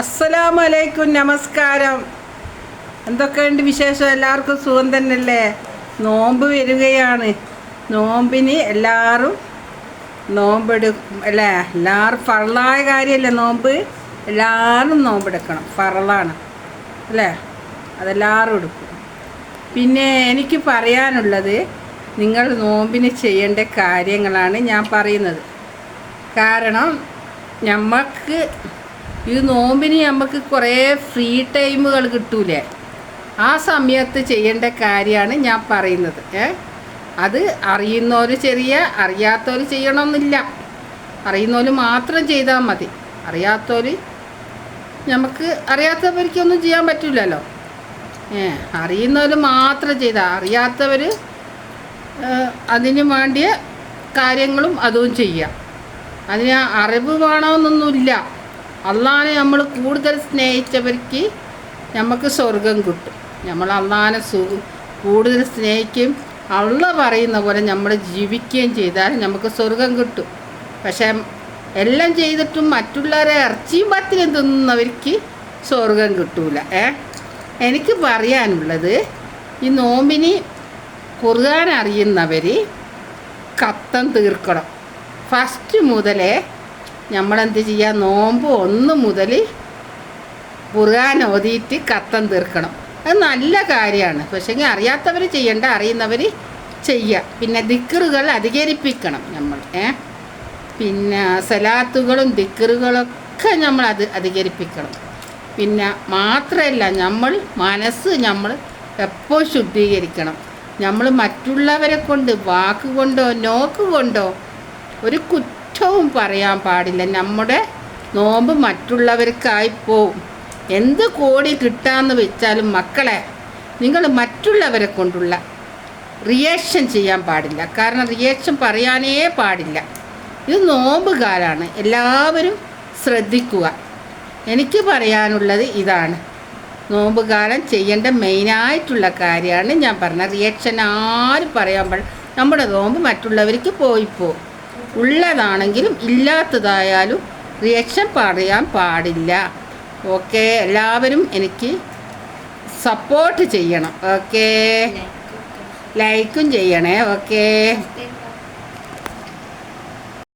അസ്സലാമു അലൈക്കും, നമസ്കാരം. എന്തൊക്കെയുണ്ട് വിശേഷം? എല്ലാവർക്കും സുഖം തന്നെയല്ലേ? നോമ്പ് വരികയാണ്. നോമ്പിന് എല്ലാവരും നോമ്പെടുക്കും അല്ലേ? എല്ലാവരും ഫറളായ കാര്യമല്ലേ നോമ്പ്? എല്ലാവരും നോമ്പെടുക്കണം, ഫറളാണ് അല്ലേ? അതെല്ലാവരും എടുക്കും. പിന്നെ എനിക്ക് പറയാനുള്ളത്, നിങ്ങൾ നോമ്പിന് ചെയ്യേണ്ട കാര്യങ്ങളാണ് ഞാൻ പറയുന്നത്. കാരണം നമുക്ക് ഈ നോമ്പിന് നമുക്ക് കുറേ ഫ്രീ ടൈമുകൾ കിട്ടൂലേ? ആ സമയത്ത് ചെയ്യേണ്ട കാര്യമാണ് ഞാൻ പറയുന്നത്. അത് അറിയുന്നവർ അറിയാത്തവർ ചെയ്യണമെന്നില്ല. അറിയുന്നവർ മാത്രം ചെയ്താൽ മതി. നമുക്ക് അറിയാത്തവർക്കൊന്നും ചെയ്യാൻ പറ്റില്ലല്ലോ. അറിയുന്നവർ മാത്രം ചെയ്താൽ, അറിയാത്തവർ അതിന് വേണ്ടിയ കാര്യങ്ങളും അതും ചെയ്യാം. അതിന് അറിവ് വേണമെന്നൊന്നുമില്ല. അള്ളാനെ നമ്മൾ കൂടുതൽ സ്നേഹിച്ചവർക്ക് നമുക്ക് സ്വർഗം കിട്ടും. നമ്മൾ അള്ളാനെ കൂടുതൽ സ്നേഹിക്കുകയും അള്ള പറയുന്ന പോലെ നമ്മൾ ജീവിക്കുകയും ചെയ്താൽ നമുക്ക് സ്വർഗം കിട്ടും. പക്ഷേ എല്ലാം ചെയ്തിട്ടും മറ്റുള്ളവരെ ഇറച്ചിയും പത്തിനും തിന്നുന്നവർക്ക് സ്വർഗം കിട്ടൂല. എനിക്ക് പറയാനുള്ളത്, ഈ നോമ്പിന് ഖുർആൻ അറിയുന്നവർ ഖത്തം തീർക്കണം. ഫസ്റ്റ് മുതലേ നമ്മളെന്ത് ചെയ്യുക? നോമ്പ് 1 മുതൽ ഖുർആൻ ഓതിയിട്ട് ഖത്തം തീർക്കണം. അത് നല്ല കാര്യമാണ്. പക്ഷേ അറിയാത്തവർ ചെയ്യണ്ട, അറിയുന്നവർ ചെയ്യുക. പിന്നെ ദിക്റുകൾ അധികരിപ്പിക്കണം നമ്മൾ. പിന്നെ സലാത്തുകളും ദിക്റുകളൊക്കെ നമ്മൾ അധികരിപ്പിക്കണം. പിന്നെ മാത്രമല്ല, മനസ്സ് എപ്പോൾ ശുദ്ധീകരിക്കണം. നമ്മൾ മറ്റുള്ളവരെ കൊണ്ട് വാക്കുകൊണ്ടോ നോക്കുകൊണ്ടോ ഒരു കുറ്റവും പറയാൻ പാടില്ല. നമ്മുടെ നോമ്പ് മറ്റുള്ളവർക്കായി പോവും. എന്ത് കോടി കിട്ടാമെന്ന് വെച്ചാലും മക്കളെ, നിങ്ങൾ മറ്റുള്ളവരെ കൊണ്ടുള്ള റിയാക്ഷൻ ചെയ്യാൻ പാടില്ല. കാരണം റിയാക്ഷൻ പറയാനേ പാടില്ല. ഇത് നോമ്പ് കാലമാണ്, എല്ലാവരും ശ്രദ്ധിക്കുക. എനിക്ക് പറയാനുള്ളത് ഇതാണ്. നോമ്പ് കാലം ചെയ്യേണ്ട മെയിനായിട്ടുള്ള കാര്യമാണ് ഞാൻ പറഞ്ഞത്. റിയാക്ഷൻ ആരും പറയാൻ പാടില്ല. നമ്മുടെ നോമ്പ് മറ്റുള്ളവർക്ക് പോയിപ്പോവും. ഉള്ളതാണെങ്കിലും ഇല്ലാത്തതായാലും റിയാക്ഷൻ പറയാൻ പാടില്ല. ഓക്കെ, എല്ലാവരും എനിക്ക് സപ്പോർട്ട് ചെയ്യണം. ഓക്കെ, ലൈക്കും ചെയ്യണേ. ഓക്കെ.